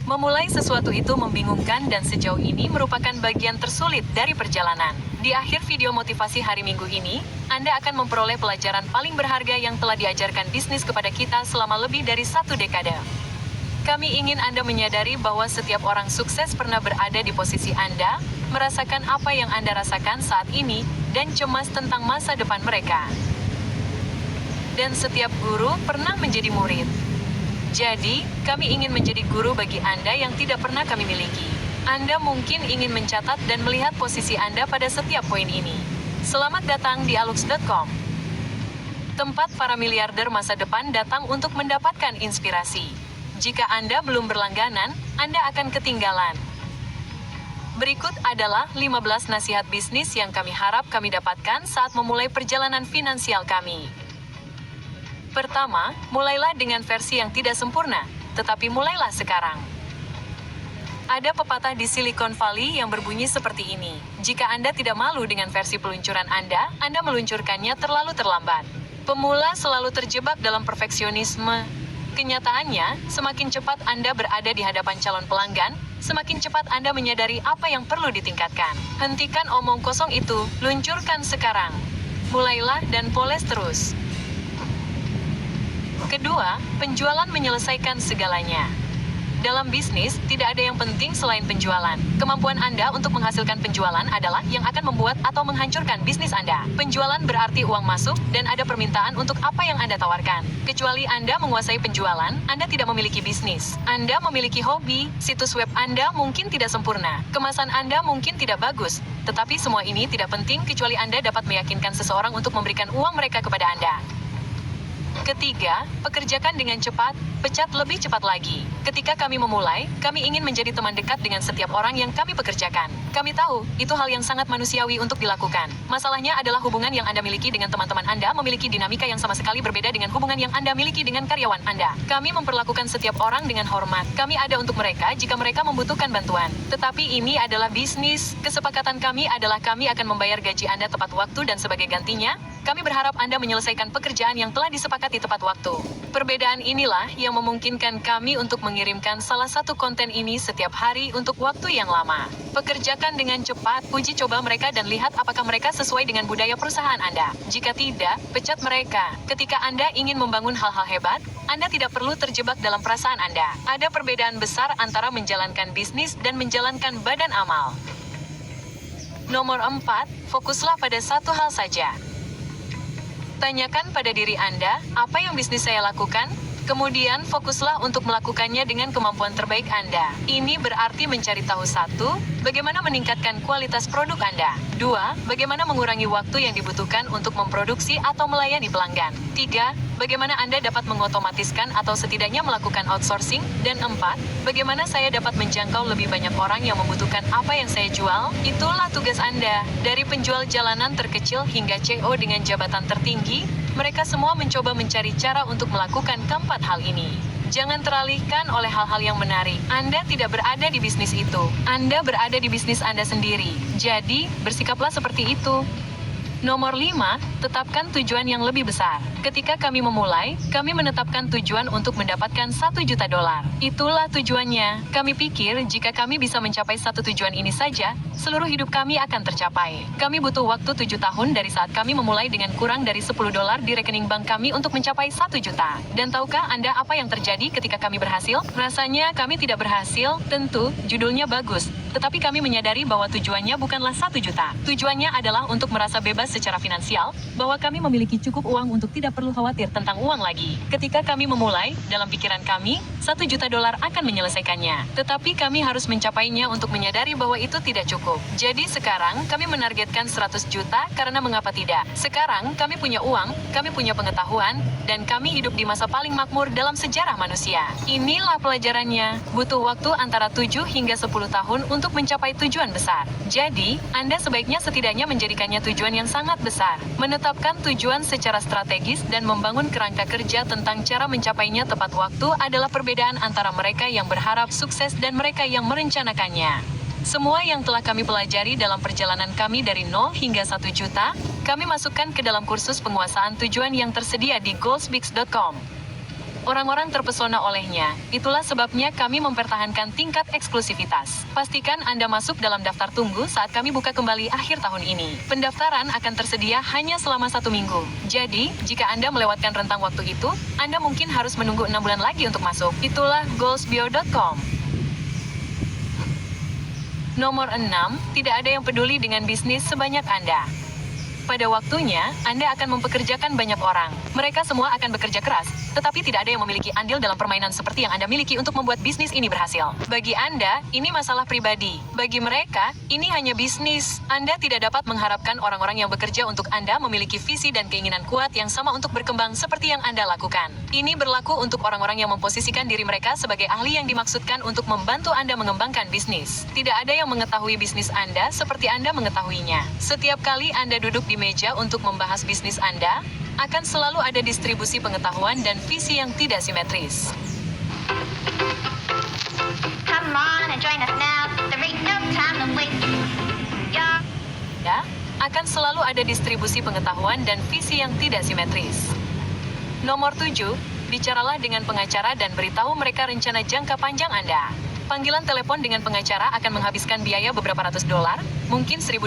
Memulai sesuatu itu membingungkan dan sejauh ini merupakan bagian tersulit dari perjalanan. Di akhir video motivasi hari Minggu ini, Anda akan memperoleh pelajaran paling berharga yang telah diajarkan bisnis kepada kita selama lebih dari 1 dekade. Kami ingin Anda menyadari bahwa setiap orang sukses pernah berada di posisi Anda, merasakan apa yang Anda rasakan saat ini, dan cemas tentang masa depan mereka. Dan setiap guru pernah menjadi murid. Jadi, kami ingin menjadi guru bagi Anda yang tidak pernah kami miliki. Anda mungkin ingin mencatat dan melihat posisi Anda pada setiap poin ini. Selamat datang di alux.com. Tempat para miliarder masa depan datang untuk mendapatkan inspirasi. Jika Anda belum berlangganan, Anda akan ketinggalan. Berikut adalah 15 nasihat bisnis yang kami harap kami dapatkan saat memulai perjalanan finansial kami. Pertama, mulailah dengan versi yang tidak sempurna, tetapi mulailah sekarang. Ada pepatah di Silicon Valley yang berbunyi seperti ini. Jika Anda tidak malu dengan versi peluncuran Anda meluncurkannya terlalu terlambat. Pemula selalu terjebak dalam perfeksionisme. Kenyataannya, semakin cepat Anda berada di hadapan calon pelanggan, semakin cepat Anda menyadari apa yang perlu ditingkatkan. Hentikan omong kosong itu, luncurkan sekarang. Mulailah dan poles terus. Kedua, penjualan menyelesaikan segalanya. Dalam bisnis, tidak ada yang penting selain penjualan. Kemampuan Anda untuk menghasilkan penjualan adalah yang akan membuat atau menghancurkan bisnis Anda. Penjualan berarti uang masuk, dan ada permintaan untuk apa yang Anda tawarkan. Kecuali Anda menguasai penjualan, Anda tidak memiliki bisnis. Anda memiliki hobi, situs web Anda mungkin tidak sempurna, kemasan Anda mungkin tidak bagus, tetapi semua ini tidak penting kecuali Anda dapat meyakinkan seseorang untuk memberikan uang mereka kepada Anda. Ketiga, pekerjakan dengan cepat, pecat lebih cepat lagi. Ketika kami memulai, kami ingin menjadi teman dekat dengan setiap orang yang kami pekerjakan. Kami tahu, itu hal yang sangat manusiawi untuk dilakukan. Masalahnya adalah hubungan yang Anda miliki dengan teman-teman Anda memiliki dinamika yang sama sekali berbeda dengan hubungan yang Anda miliki dengan karyawan Anda. Kami memperlakukan setiap orang dengan hormat. Kami ada untuk mereka jika mereka membutuhkan bantuan. Tetapi ini adalah bisnis. Kesepakatan kami adalah kami akan membayar gaji Anda tepat waktu dan sebagai gantinya, kami berharap Anda menyelesaikan pekerjaan yang telah disepakati tepat waktu. Perbedaan inilah yang memungkinkan kami untuk mengirimkan salah satu konten ini setiap hari untuk waktu yang lama. Pekerjakan dengan cepat, uji coba mereka dan lihat apakah mereka sesuai dengan budaya perusahaan Anda. Jika tidak, pecat mereka. Ketika Anda ingin membangun hal-hal hebat, Anda tidak perlu terjebak dalam perasaan Anda. Ada perbedaan besar antara menjalankan bisnis dan menjalankan badan amal. Nomor 4, fokuslah pada satu hal saja. Tanyakan pada diri Anda, apa yang bisnis saya lakukan? Kemudian, fokuslah untuk melakukannya dengan kemampuan terbaik Anda. Ini berarti mencari tahu 1, bagaimana meningkatkan kualitas produk Anda. 2, bagaimana mengurangi waktu yang dibutuhkan untuk memproduksi atau melayani pelanggan. 3, bagaimana Anda dapat mengotomatiskan atau setidaknya melakukan outsourcing. Dan 4, bagaimana saya dapat menjangkau lebih banyak orang yang membutuhkan apa yang saya jual. Itulah tugas Anda. Dari penjual jalanan terkecil hingga CEO dengan jabatan tertinggi, mereka semua mencoba mencari cara untuk melakukan keempat hal ini. Jangan teralihkan oleh hal-hal yang menarik. Anda tidak berada di bisnis itu. Anda berada di bisnis Anda sendiri. Jadi, bersikaplah seperti itu. Nomor 5, tetapkan tujuan yang lebih besar. Ketika kami memulai, kami menetapkan tujuan untuk mendapatkan $1 juta. Itulah tujuannya. Kami pikir jika kami bisa mencapai satu tujuan ini saja, seluruh hidup kami akan tercapai. Kami butuh waktu 7 tahun dari saat kami memulai dengan kurang dari $10 di rekening bank kami untuk mencapai 1 juta. Dan tahukah Anda apa yang terjadi ketika kami berhasil? Rasanya kami tidak berhasil, tentu, judulnya bagus. Tetapi kami menyadari bahwa tujuannya bukanlah 1 juta. Tujuannya adalah untuk merasa bebas secara finansial, bahwa kami memiliki cukup uang untuk tidak perlu khawatir tentang uang lagi. Ketika kami memulai, dalam pikiran kami, $1 juta akan menyelesaikannya. Tetapi kami harus mencapainya untuk menyadari bahwa itu tidak cukup. Jadi sekarang, kami menargetkan 100 juta karena mengapa tidak. Sekarang, kami punya uang, kami punya pengetahuan, dan kami hidup di masa paling makmur dalam sejarah manusia. Inilah pelajarannya. Butuh waktu antara 7 hingga 10 tahun untuk mencapai tujuan besar. Jadi, Anda sebaiknya setidaknya menjadikannya tujuan yang sangat besar. Menetapkan tujuan secara strategis dan membangun kerangka kerja tentang cara mencapainya tepat waktu adalah perbedaan antara mereka yang berharap sukses dan mereka yang merencanakannya. Semua yang telah kami pelajari dalam perjalanan kami dari 0 hingga 1 juta, kami masukkan ke dalam kursus penguasaan tujuan yang tersedia di goalsbix.com. Orang-orang terpesona olehnya, itulah sebabnya kami mempertahankan tingkat eksklusivitas. Pastikan Anda masuk dalam daftar tunggu saat kami buka kembali akhir tahun ini. Pendaftaran akan tersedia hanya selama 1 minggu. Jadi, jika Anda melewatkan rentang waktu itu, Anda mungkin harus menunggu 6 bulan lagi untuk masuk. Itulah goalsbio.com. Nomor 6, tidak ada yang peduli dengan bisnis sebanyak Anda. Pada waktunya, Anda akan mempekerjakan banyak orang. Mereka semua akan bekerja keras, tetapi tidak ada yang memiliki andil dalam permainan seperti yang Anda miliki untuk membuat bisnis ini berhasil. Bagi Anda, ini masalah pribadi. Bagi mereka, ini hanya bisnis. Anda tidak dapat mengharapkan orang-orang yang bekerja untuk Anda memiliki visi dan keinginan kuat yang sama untuk berkembang seperti yang Anda lakukan. Ini berlaku untuk orang-orang yang memposisikan diri mereka sebagai ahli yang dimaksudkan untuk membantu Anda mengembangkan bisnis. Tidak ada yang mengetahui bisnis Anda seperti Anda mengetahuinya. Setiap kali Anda duduk di meja untuk membahas bisnis Anda, akan selalu ada distribusi pengetahuan dan visi yang tidak simetris. Come on and join us now. There ain't no time to waste. Yeah. Ya, akan selalu ada distribusi pengetahuan dan visi yang tidak simetris. Nomor 7, bicaralah dengan pengacara dan beritahu mereka rencana jangka panjang Anda. Panggilan telepon dengan pengacara akan menghabiskan biaya beberapa ratus dolar, mungkin $1.000,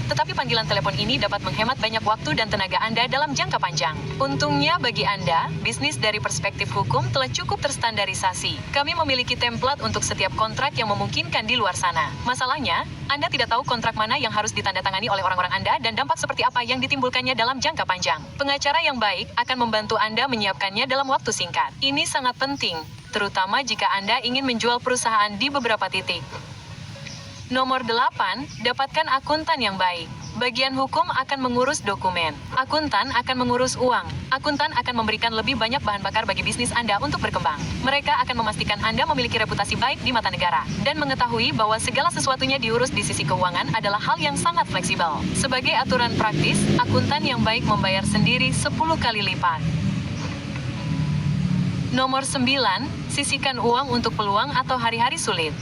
tetapi panggilan telepon ini dapat menghemat banyak waktu dan tenaga Anda dalam jangka panjang. Untungnya bagi Anda, bisnis dari perspektif hukum telah cukup terstandarisasi. Kami memiliki template untuk setiap kontrak yang memungkinkan di luar sana. Masalahnya, Anda tidak tahu kontrak mana yang harus ditandatangani oleh orang-orang Anda dan dampak seperti apa yang ditimbulkannya dalam jangka panjang. Pengacara yang baik akan membantu Anda menyiapkannya dalam waktu singkat. Ini sangat penting, terutama jika Anda ingin menjual perusahaan di beberapa titik. Nomor 8, dapatkan akuntan yang baik. Bagian hukum akan mengurus dokumen. Akuntan akan mengurus uang. Akuntan akan memberikan lebih banyak bahan bakar bagi bisnis Anda untuk berkembang. Mereka akan memastikan Anda memiliki reputasi baik di mata negara, dan mengetahui bahwa segala sesuatunya diurus di sisi keuangan adalah hal yang sangat fleksibel. Sebagai aturan praktis, akuntan yang baik membayar sendiri 10 kali lipat. Nomor 9, sisihkan uang untuk peluang atau hari-hari sulit.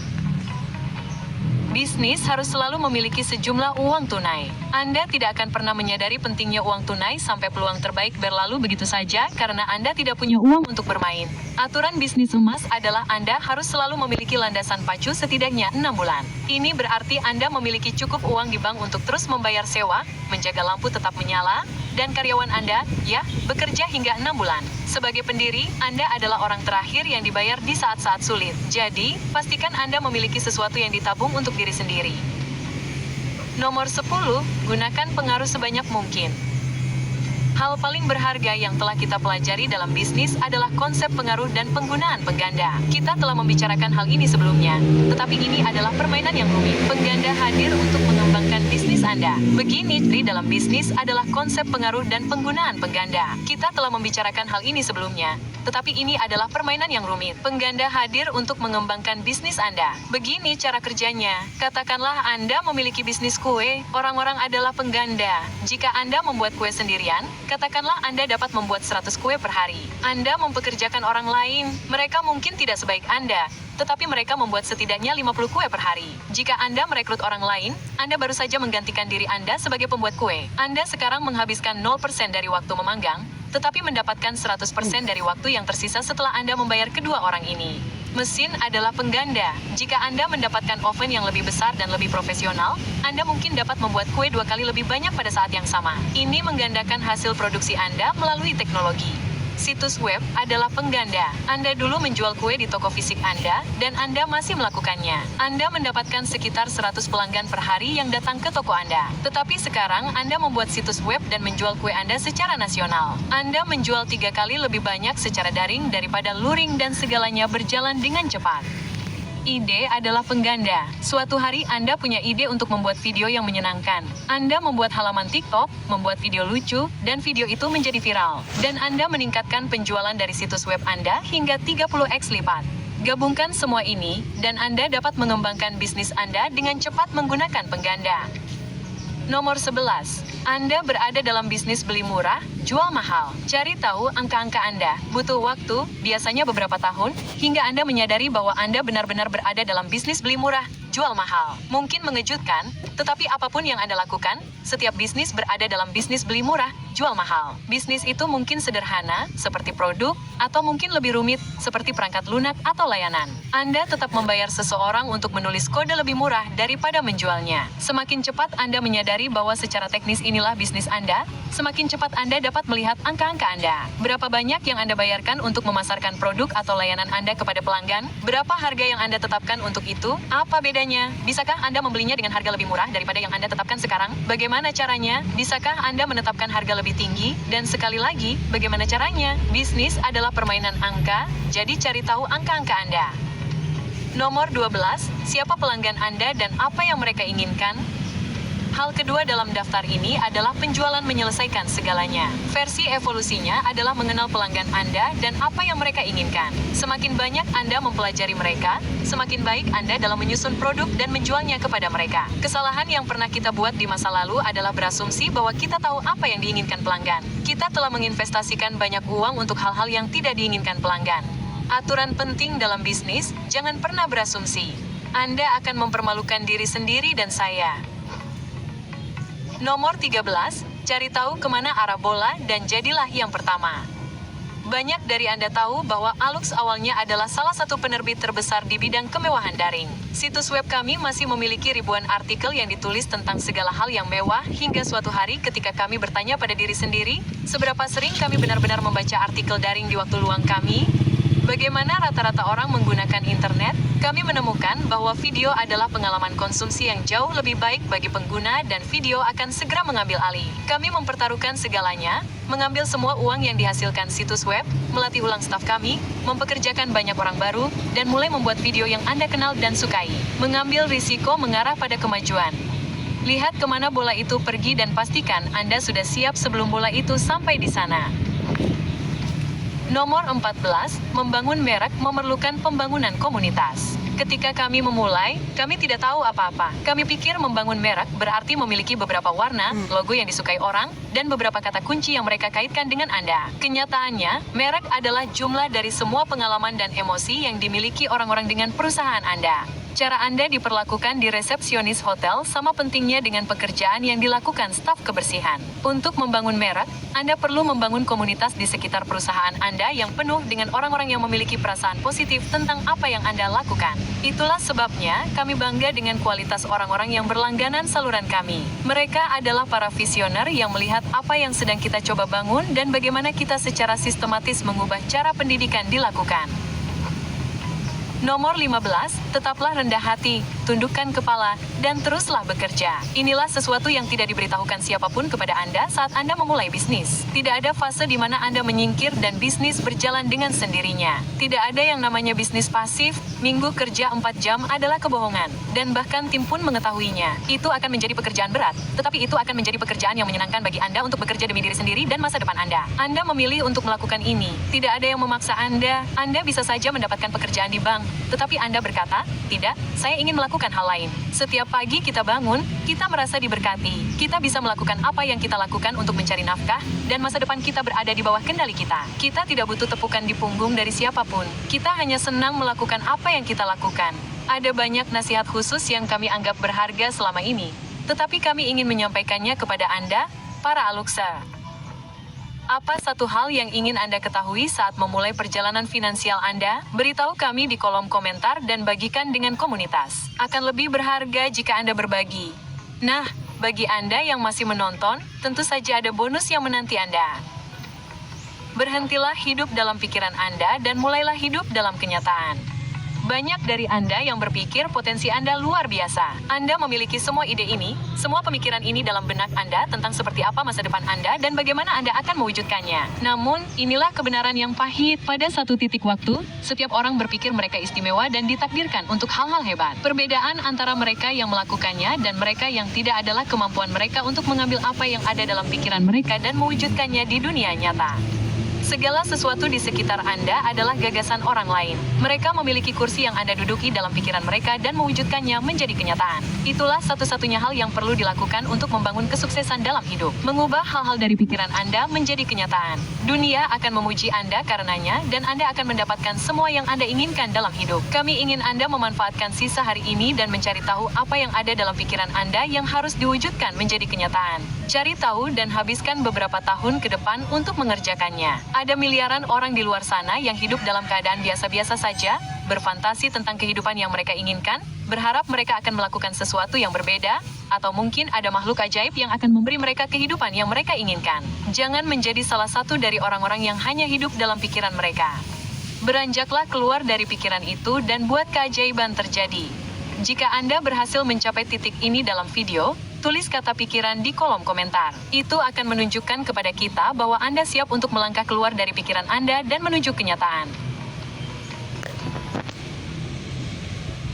Bisnis harus selalu memiliki sejumlah uang tunai. Anda tidak akan pernah menyadari pentingnya uang tunai sampai peluang terbaik berlalu begitu saja karena Anda tidak punya uang untuk bermain. Aturan bisnis emas adalah Anda harus selalu memiliki landasan pacu setidaknya 6 bulan. Ini berarti Anda memiliki cukup uang di bank untuk terus membayar sewa, menjaga lampu tetap menyala, dan karyawan Anda, ya, bekerja hingga 6 bulan. Sebagai pendiri, Anda adalah orang terakhir yang dibayar di saat-saat sulit. Jadi, pastikan Anda memiliki sesuatu yang ditabung untuk diri sendiri. Nomor 10, gunakan pengaruh sebanyak mungkin. Hal paling berharga yang telah kita pelajari dalam bisnis adalah konsep pengaruh dan penggunaan pengganda. Kita telah membicarakan hal ini sebelumnya, tetapi ini adalah permainan yang rumit. Pengganda hadir untuk mengembangkan bisnis Anda. Begini, di dalam bisnis adalah konsep pengaruh dan penggunaan pengganda. Kita telah membicarakan hal ini sebelumnya, tetapi ini adalah permainan yang rumit. Pengganda hadir untuk mengembangkan bisnis Anda. Begini cara kerjanya. Katakanlah Anda memiliki bisnis kue, orang-orang adalah pengganda. Jika Anda membuat kue sendirian, katakanlah Anda dapat membuat 100 kue per hari. Anda mempekerjakan orang lain, mereka mungkin tidak sebaik Anda, tetapi mereka membuat setidaknya 50 kue per hari. Jika Anda merekrut orang lain, Anda baru saja menggantikan diri Anda sebagai pembuat kue. Anda sekarang menghabiskan 0% dari waktu memanggang, tetapi mendapatkan 100% dari waktu yang tersisa setelah Anda membayar kedua orang ini. Mesin adalah pengganda. Jika Anda mendapatkan oven yang lebih besar dan lebih profesional, Anda mungkin dapat membuat kue 2 kali lebih banyak pada saat yang sama. Ini menggandakan hasil produksi Anda melalui teknologi. Situs web adalah pengganda. Anda dulu menjual kue di toko fisik Anda, dan Anda masih melakukannya. Anda mendapatkan sekitar 100 pelanggan per hari yang datang ke toko Anda. Tetapi sekarang Anda membuat situs web dan menjual kue Anda secara nasional. Anda menjual 3 kali lebih banyak secara daring daripada luring dan segalanya berjalan dengan cepat. Ide adalah pengganda. Suatu hari Anda punya ide untuk membuat video yang menyenangkan. Anda membuat halaman TikTok, membuat video lucu, dan video itu menjadi viral. Dan Anda meningkatkan penjualan dari situs web Anda hingga 30x lipat. Gabungkan semua ini, dan Anda dapat mengembangkan bisnis Anda dengan cepat menggunakan pengganda. Nomor 11. Anda berada dalam bisnis beli murah, jual mahal. Cari tahu angka-angka Anda. Butuh waktu, biasanya beberapa tahun, hingga Anda menyadari bahwa Anda benar-benar berada dalam bisnis beli murah, jual mahal. Mungkin mengejutkan, tetapi apapun yang Anda lakukan, Setiap bisnis berada dalam bisnis beli murah, jual mahal. Bisnis itu mungkin sederhana, seperti produk, atau mungkin lebih rumit, seperti perangkat lunak atau layanan. Anda tetap membayar seseorang untuk menulis kode lebih murah daripada menjualnya. Semakin cepat Anda menyadari bahwa secara teknis inilah bisnis Anda, semakin cepat Anda dapat melihat angka-angka Anda. Berapa banyak yang Anda bayarkan untuk memasarkan produk atau layanan Anda kepada pelanggan? Berapa harga yang Anda tetapkan untuk itu? Apa bedanya? Bisakah Anda membelinya dengan harga lebih murah daripada yang Anda tetapkan sekarang? Bagaimana caranya? Bisakah Anda menetapkan harga lebih tinggi? Dan sekali lagi, bagaimana caranya? Bisnis adalah permainan angka, jadi cari tahu angka-angka Anda. Nomor 12, siapa pelanggan Anda dan apa yang mereka inginkan? Hal kedua dalam daftar ini adalah penjualan menyelesaikan segalanya. Versi evolusinya adalah mengenal pelanggan Anda dan apa yang mereka inginkan. Semakin banyak Anda mempelajari mereka, semakin baik Anda dalam menyusun produk dan menjualnya kepada mereka. Kesalahan yang pernah kita buat di masa lalu adalah berasumsi bahwa kita tahu apa yang diinginkan pelanggan. Kita telah menginvestasikan banyak uang untuk hal-hal yang tidak diinginkan pelanggan. Aturan penting dalam bisnis, jangan pernah berasumsi. Anda akan mempermalukan diri sendiri dan saya. Nomor 13, cari tahu kemana arah bola dan jadilah yang pertama. Banyak dari Anda tahu bahwa Alux awalnya adalah salah satu penerbit terbesar di bidang kemewahan daring. Situs web kami masih memiliki ribuan artikel yang ditulis tentang segala hal yang mewah hingga suatu hari ketika kami bertanya pada diri sendiri, seberapa sering kami benar-benar membaca artikel daring di waktu luang kami? Bagaimana rata-rata orang menggunakan internet? Kami menemukan bahwa video adalah pengalaman konsumsi yang jauh lebih baik bagi pengguna dan video akan segera mengambil alih. Kami mempertaruhkan segalanya, mengambil semua uang yang dihasilkan situs web, melatih ulang staf kami, mempekerjakan banyak orang baru, dan mulai membuat video yang Anda kenal dan sukai. Mengambil risiko mengarah pada kemajuan. Lihat kemana bola itu pergi dan pastikan Anda sudah siap sebelum bola itu sampai di sana. Nomor 14, membangun merek memerlukan pembangunan komunitas. Ketika kami memulai, kami tidak tahu apa-apa. Kami pikir membangun merek berarti memiliki beberapa warna, logo yang disukai orang, dan beberapa kata kunci yang mereka kaitkan dengan Anda. Kenyataannya, merek adalah jumlah dari semua pengalaman dan emosi yang dimiliki orang-orang dengan perusahaan Anda. Cara Anda diperlakukan di resepsionis hotel sama pentingnya dengan pekerjaan yang dilakukan staf kebersihan. Untuk membangun merek, Anda perlu membangun komunitas di sekitar perusahaan Anda yang penuh dengan orang-orang yang memiliki perasaan positif tentang apa yang Anda lakukan. Itulah sebabnya kami bangga dengan kualitas orang-orang yang berlangganan saluran kami. Mereka adalah para visioner yang melihat apa yang sedang kita coba bangun dan bagaimana kita secara sistematis mengubah cara pendidikan dilakukan. Nomor 15, tetaplah rendah hati, tundukkan kepala, dan teruslah bekerja. Inilah sesuatu yang tidak diberitahukan siapapun kepada Anda saat Anda memulai bisnis. Tidak ada fase di mana Anda menyingkir dan bisnis berjalan dengan sendirinya. Tidak ada yang namanya bisnis pasif, minggu kerja 4 jam adalah kebohongan. Dan bahkan tim pun mengetahuinya. Itu akan menjadi pekerjaan berat, tetapi itu akan menjadi pekerjaan yang menyenangkan bagi Anda untuk bekerja demi diri sendiri dan masa depan Anda. Anda memilih untuk melakukan ini. Tidak ada yang memaksa Anda. Anda bisa saja mendapatkan pekerjaan di bank. Tetapi Anda berkata, tidak, saya ingin melakukan hal lain. Setiap pagi kita bangun, kita merasa diberkati. Kita bisa melakukan apa yang kita lakukan untuk mencari nafkah, dan masa depan kita berada di bawah kendali kita. Kita tidak butuh tepukan di punggung dari siapapun. Kita hanya senang melakukan apa yang kita lakukan. Ada banyak nasihat khusus yang kami anggap berharga selama ini. Tetapi kami ingin menyampaikannya kepada Anda, para Aluxa. Apa satu hal yang ingin Anda ketahui saat memulai perjalanan finansial Anda? Beritahu kami di kolom komentar dan bagikan dengan komunitas. Akan lebih berharga jika Anda berbagi. Nah, bagi Anda yang masih menonton, tentu saja ada bonus yang menanti Anda. Berhentilah hidup dalam pikiran Anda dan mulailah hidup dalam kenyataan. Banyak dari Anda yang berpikir potensi Anda luar biasa. Anda memiliki semua ide ini, semua pemikiran ini dalam benak Anda tentang seperti apa masa depan Anda dan bagaimana Anda akan mewujudkannya. Namun, inilah kebenaran yang pahit. Pada satu titik waktu, setiap orang berpikir mereka istimewa dan ditakdirkan untuk hal-hal hebat. Perbedaan antara mereka yang melakukannya dan mereka yang tidak adalah kemampuan mereka untuk mengambil apa yang ada dalam pikiran mereka dan mewujudkannya di dunia nyata. Segala sesuatu di sekitar Anda adalah gagasan orang lain. Mereka memiliki kursi yang Anda duduki dalam pikiran mereka dan mewujudkannya menjadi kenyataan. Itulah satu-satunya hal yang perlu dilakukan untuk membangun kesuksesan dalam hidup. Mengubah hal-hal dari pikiran Anda menjadi kenyataan. Dunia akan memuji Anda karenanya dan Anda akan mendapatkan semua yang Anda inginkan dalam hidup. Kami ingin Anda memanfaatkan sisa hari ini dan mencari tahu apa yang ada dalam pikiran Anda yang harus diwujudkan menjadi kenyataan. Cari tahu dan habiskan beberapa tahun ke depan untuk mengerjakannya. Ada miliaran orang di luar sana yang hidup dalam keadaan biasa-biasa saja, berfantasi tentang kehidupan yang mereka inginkan, berharap mereka akan melakukan sesuatu yang berbeda, atau mungkin ada makhluk ajaib yang akan memberi mereka kehidupan yang mereka inginkan. Jangan menjadi salah satu dari orang-orang yang hanya hidup dalam pikiran mereka. Beranjaklah keluar dari pikiran itu dan buat keajaiban terjadi. Jika Anda berhasil mencapai titik ini dalam video, tulis kata pikiran di kolom komentar. Itu akan menunjukkan kepada kita bahwa Anda siap untuk melangkah keluar dari pikiran Anda dan menuju kenyataan.